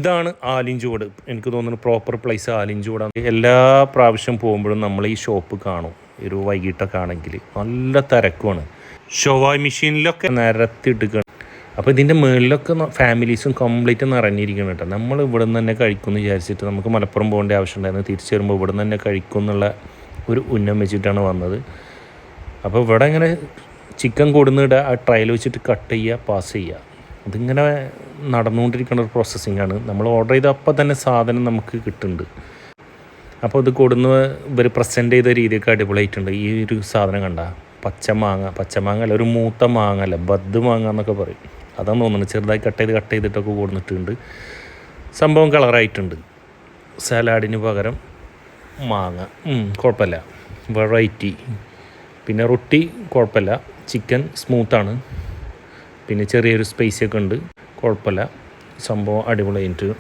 ഇതാണ് ആലിഞ്ചുവട്. എനിക്ക് തോന്നുന്നു പ്രോപ്പർ പ്ലേസ് ആലിഞ്ചുവടാണ്. എല്ലാ പ്രാവശ്യം പോകുമ്പോഴും നമ്മൾ ഈ ഷോപ്പ് കാണും. ഒരു വൈകിട്ടൊക്കെ ആണെങ്കിൽ നല്ല തിരക്കുമാണ്. ഷോവായ് മെഷീനിലൊക്കെ നിരത്തിയിട്ടിരിക്കുകയാണ്. അപ്പോൾ ഇതിൻ്റെ മുകളിലൊക്കെ ഫാമിലീസും കംപ്ലീറ്റ് നിറഞ്ഞിരിക്കണം കേട്ടോ. നമ്മൾ ഇവിടെ നിന്ന് തന്നെ കഴിക്കുമെന്ന് വിചാരിച്ചിട്ട് നമുക്ക് മലപ്പുറം പോകേണ്ട ആവശ്യമുണ്ടായിരുന്നു. തിരിച്ചു വരുമ്പോൾ ഇവിടെ നിന്ന് തന്നെ കഴിക്കും എന്നുള്ള ഒരു ഉന്നം വെച്ചിട്ടാണ് വന്നത്. അപ്പോൾ ഇവിടെ ഇങ്ങനെ ചിക്കൻ കൊടുന്നിടുക, ആ ട്രയൽ വെച്ചിട്ട് കട്ട് ചെയ്യുക, പാസ് ചെയ്യുക. അതിങ്ങനെ നടന്നുകൊണ്ടിരിക്കുന്ന ഒരു പ്രോസസ്സിങ്ങാണ്. നമ്മൾ ഓർഡർ ചെയ്ത അപ്പം തന്നെ സാധനം നമുക്ക് കിട്ടുന്നുണ്ട്. അപ്പോൾ ഇത് കൊടുന്ന് ഇവർ പ്രസൻറ്റ് ചെയ്ത രീതിയൊക്കെ അടിപൊളിയായിട്ടുണ്ട്. ഈ ഒരു സാധനം കണ്ട പച്ചമാങ്ങ അല്ല, ഒരു മൂത്ത മാങ്ങ അല്ല, ബദ് മാങ്ങ എന്നൊക്കെ പറയും. അതാന്ന് തോന്നുന്നത്. ചെറുതായി കട്ട് ചെയ്തിട്ടൊക്കെ കൊടുത്തിട്ടുണ്ട്. സംഭവം കളറായിട്ടുണ്ട്. സലാഡിന് പകരം മാങ്ങ കുഴപ്പമില്ല, വെറൈറ്റി. പിന്നെ റൊട്ടി കുഴപ്പമില്ല, ചിക്കൻ സ്മൂത്താണ്, പിന്നെ ചെറിയൊരു സ്പൈസൊക്കെ ഉണ്ട്, കുഴപ്പമില്ല, സംഭവം അടിപൊളിയായിട്ട്.